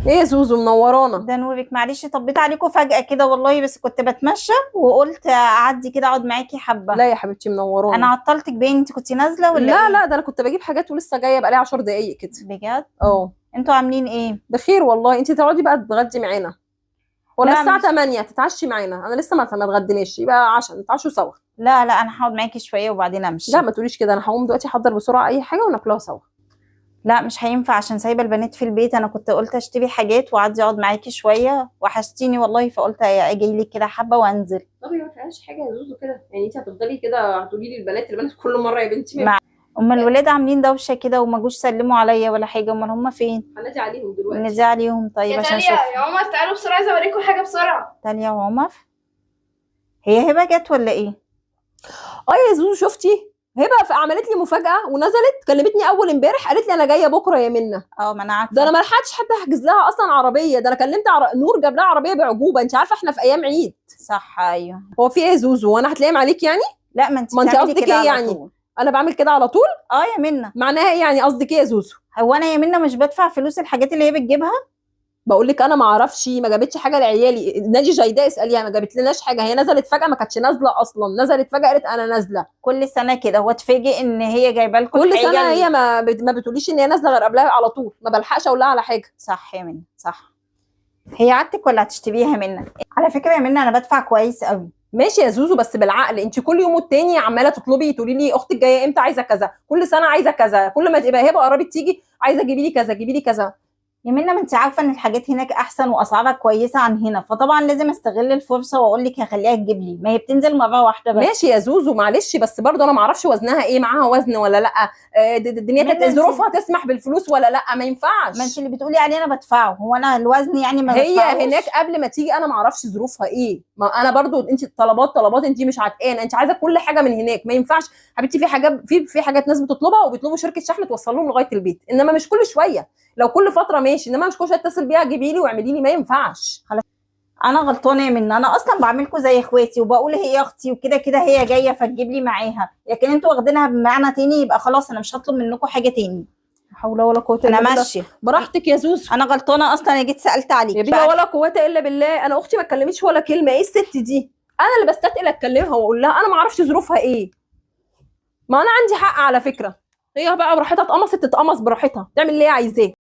ايه يا زوزو منورانا. ده نورك، معلش طبيت عليكم فجأة كده والله، بس كنت بتمشى وقلت اعدي كده اقعد معاكي حبة. لا يا حبيبتي انا منورانا. عطلتك باين، انت كنتي نازلة ولا لا ايه؟ لا، ده انا كنت بجيب حاجات ولسه جايه بقالي 10 دقايق كده. بجد؟ اه. انتوا عاملين ايه؟ بخير والله. انت تقعدي بقى تتغدي معانا ولا لا الساعه مش 8 تتعشي معانا؟ انا لسه ما اتغديناش، يبقى عشان نتعشوا سوا. لا لا، انا هقعد معاكي شوية وبعدين لا امشي. ما تقوليش كده، انا هقوم دلوقتي احضر بسرعه اي حاجه وناكلها سوا. لا مش هينفع عشان سايبة البنات في البيت، انا كنت قلت اشتري حاجات واعدي اقعد معاكي شوية، وحشتيني والله، فقلت اجي لك كده حبة وانزل. طب ما فيهاش حاجه يا زوزو كده، يعني انت هتفضلي كده هتقولي لي البنات كل مره يا بنتي؟ مع اما الولاد عاملين دوشة كده وما جوش سلموا عليا ولا حاجة، امال هما فين؟ هنادي عليهم دلوقتي. نزعل عليهم طيب يا عشان تاليا اشوف. يا عمر تعالوا بسرعة، عايزة اوريكم حاجة بسرعة. تاليا وعمر؟ هي هبة جت ولا ايه؟ اه يا زوزو شفتي؟ هبه عملت لي مفاجاه ونزلت كلمتني اول امبارح، قالت لي انا جايه بكره يا منى. اه ما انا عارفة. ده انا ما لحقتش حتى احجز لها اصلا عربيه، ده انا كلمت نور جاب لها عربيه بعجوبه. انت عارفه احنا في ايام عيد. صح ايوه. هو في ايه يا زوزو؟ وانا هتلاقيم عليك يعني؟ لا ما انت ما انت بتعملي قصدك كده ايه على يعني؟ طول. انا بعمل كده على طول؟ اه يا منى. معناها ايه يعني؟ قصدك ايه يا زوزو؟ هو انا يا منى مش بدفع فلوس الحاجات اللي هي بتجيبها؟ بقول لك انا ما اعرفش، ما جابتش حاجه لعيالي. ناجي جيداء اساليها، ما جابت لناش حاجه. هي نزلت فجاه، ما كانتش نازله اصلا، نزلت فجاه قالت انا نازله. كل سنه كده هو اتفاجئ ان هي جايبه لكم كل الحاجه سنه هي ما بتقوليش ان هي نازله غير قبلها على طول، ما بلحقش اقول لها على حاجه. صح يا منى صح. هي عادتك ولا هتشتريها منى؟ على فكره يا منى انا بدفع كويس قوي. ماشي يا زوزو بس بالعقل. انت كل يوم والتاني عماله تطلبي تقولي لي اختك جايه امتى، عايزه كذا، كل سنه عايزه كذا، كل ما تبقى هبه قربت تيجي عايزه جيبي لي كذا جيبي لي كذا. يا منى ما انت عارفه ان الحاجات هناك احسن واسعارها كويسه عن هنا، فطبعا لازم استغل الفرصه واقول لك هخليها تجيب لي، ما هي بتنزل مره واحده بس. ماشي يا زوزو معلش، بس برضه انا ما اعرفش وزنها ايه، معاها وزن ولا لا؟ الدنيا ظروفها تسمح بالفلوس ولا لا؟ ما ينفعش. ما انت اللي بتقولي عليه انا بدفعه، هو انا الوزن يعني ما هي بدفعوش؟ هناك قبل ما تيجي انا ما اعرفش ظروفها ايه، ما انا برضو انت طلبات انت مش عتقانه، انت عايزه كل حاجه من هناك، ما ينفعش حبيبتي. في حاجات في حاجات ناس بتطلبها وبيطلبوا شركه شحن توصل لهم لغايه البيت، انما مش كل شويه. لو كل فتره ماشي، انما مش كل شويه اتصل بيها جيبي لي واعملي لي، ما ينفعش. انا غلطانه يا منى، انا اصلا بعملكوا زي اخواتي وبقول هي اختي وكده كده هي جايه فتجيب لي معاها، لكن انتوا واخدينها بمعنى تاني، يبقى خلاص انا مش هطلب منكم حاجه تاني. لا حول ولا قوه الا انا بالله. ماشيه براحتك يا زوزو. انا غلطانه اصلا، انا جيت سالت عليك يا بنتي ولا قوه الا بالله، انا اختي ما اتكلمتش ولا كلمه. ايه الست دي؟ انا اللي بستثقل اتكلمها واقول لها انا ما اعرفش ظروفها ايه. ما انا عندي حق على فكره. هي بقى براحتها، اتقمصت تتقمص براحتها، تعمل اللي هي عايزاه.